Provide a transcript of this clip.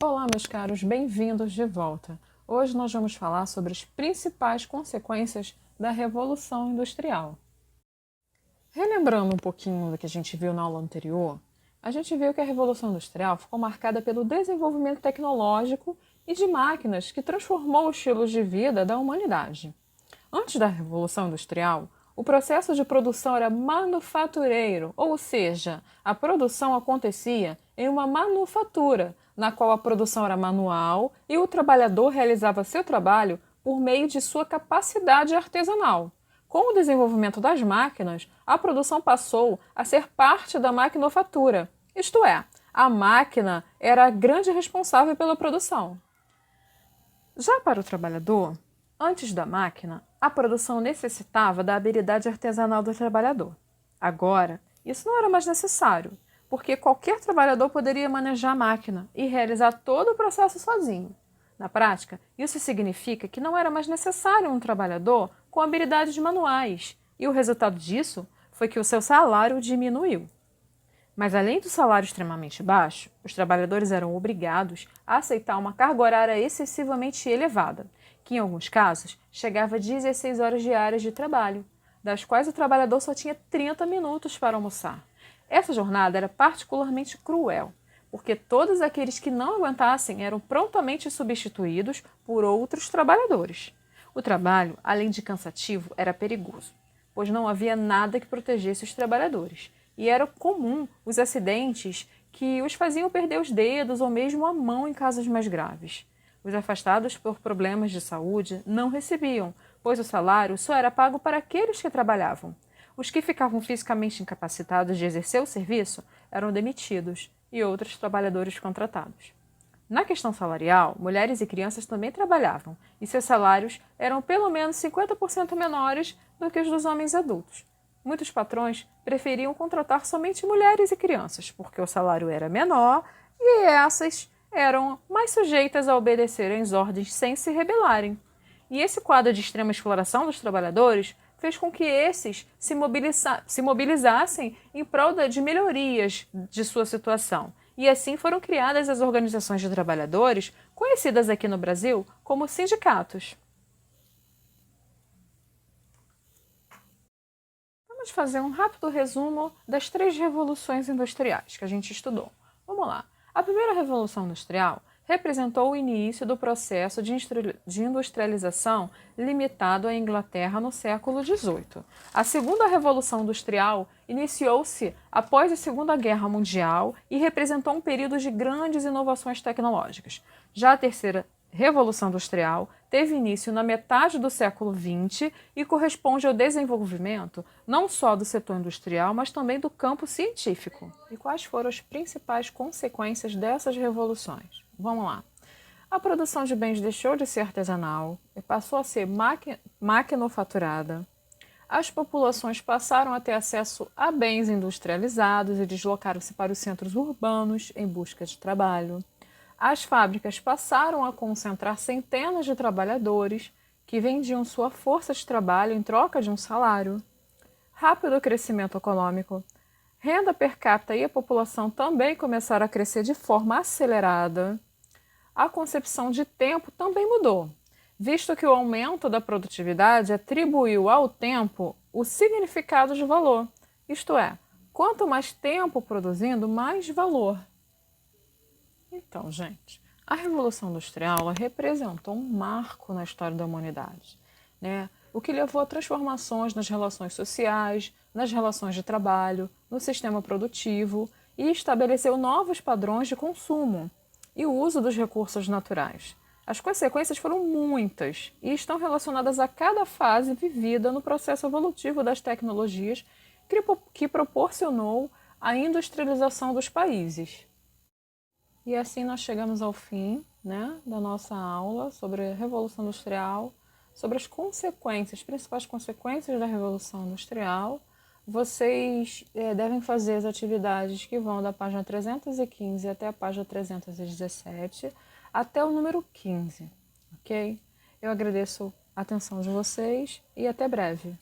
Olá, meus caros, bem-vindos de volta. Hoje nós vamos falar sobre as principais consequências da Revolução Industrial. Relembrando um pouquinho do que a gente viu na aula anterior, a gente viu que a Revolução Industrial ficou marcada pelo desenvolvimento tecnológico e de máquinas que transformou os estilos de vida da humanidade. Antes da Revolução Industrial, o processo de produção era manufatureiro, ou seja, a produção acontecia em uma manufatura, na qual a produção era manual e o trabalhador realizava seu trabalho por meio de sua capacidade artesanal. Com o desenvolvimento das máquinas, a produção passou a ser parte da maquinofatura, isto é, a máquina era a grande responsável pela produção. Já para o trabalhador, antes da máquina, a produção necessitava da habilidade artesanal do trabalhador. Agora, isso não era mais necessário, porque qualquer trabalhador poderia manejar a máquina e realizar todo o processo sozinho. Na prática, isso significa que não era mais necessário um trabalhador com habilidades manuais, e o resultado disso foi que o seu salário diminuiu. Mas além do salário extremamente baixo, os trabalhadores eram obrigados a aceitar uma carga horária excessivamente elevada, que em alguns casos chegava a 16 horas diárias de trabalho, das quais o trabalhador só tinha 30 minutos para almoçar. Essa jornada era particularmente cruel, porque todos aqueles que não aguentassem eram prontamente substituídos por outros trabalhadores. O trabalho, além de cansativo, era perigoso, pois não havia nada que protegesse os trabalhadores, e era comum os acidentes que os faziam perder os dedos ou mesmo a mão em casos mais graves. Os afastados por problemas de saúde não recebiam, pois o salário só era pago para aqueles que trabalhavam. Os que ficavam fisicamente incapacitados de exercer o serviço eram demitidos e outros trabalhadores contratados. Na questão salarial, mulheres e crianças também trabalhavam, e seus salários eram pelo menos 50% menores do que os dos homens adultos. Muitos patrões preferiam contratar somente mulheres e crianças, porque o salário era menor e essas eram mais sujeitas a obedecerem às ordens sem se rebelarem. E esse quadro de extrema exploração dos trabalhadores fez com que esses se mobilizassem em prol de melhorias de sua situação. E assim foram criadas as organizações de trabalhadores, conhecidas aqui no Brasil como sindicatos. Vamos fazer um rápido resumo das 3 revoluções industriais que a gente estudou. Vamos lá. A primeira revolução industrial representou o início do processo de industrialização limitado à Inglaterra no século XVIII. A segunda revolução industrial iniciou-se após a Segunda Guerra Mundial e representou um período de grandes inovações tecnológicas. Já a terceira Revolução Industrial teve início na metade do século XX e corresponde ao desenvolvimento não só do setor industrial, mas também do campo científico. E quais foram as principais consequências dessas revoluções? Vamos lá. A produção de bens deixou de ser artesanal e passou a ser maquinofaturada. As populações passaram a ter acesso a bens industrializados e deslocaram-se para os centros urbanos em busca de trabalho. As fábricas passaram a concentrar centenas de trabalhadores que vendiam sua força de trabalho em troca de um salário. Rápido crescimento econômico. Renda per capita e a população também começaram a crescer de forma acelerada. A concepção de tempo também mudou, visto que o aumento da produtividade atribuiu ao tempo o significado de valor, isto é, quanto mais tempo produzindo, mais valor. Então, gente, a Revolução Industrial ela representou um marco na história da humanidade, né? O que levou a transformações nas relações sociais, nas relações de trabalho, no sistema produtivo e estabeleceu novos padrões de consumo e o uso dos recursos naturais. As consequências foram muitas e estão relacionadas a cada fase vivida no processo evolutivo das tecnologias que proporcionou a industrialização dos países. E assim nós chegamos ao fim, né, da nossa aula sobre a Revolução Industrial, sobre as consequências, as principais consequências da Revolução Industrial. Vocês devem fazer as atividades que vão da página 315 até a página 317, até o número 15, ok? Eu agradeço a atenção de vocês e até breve.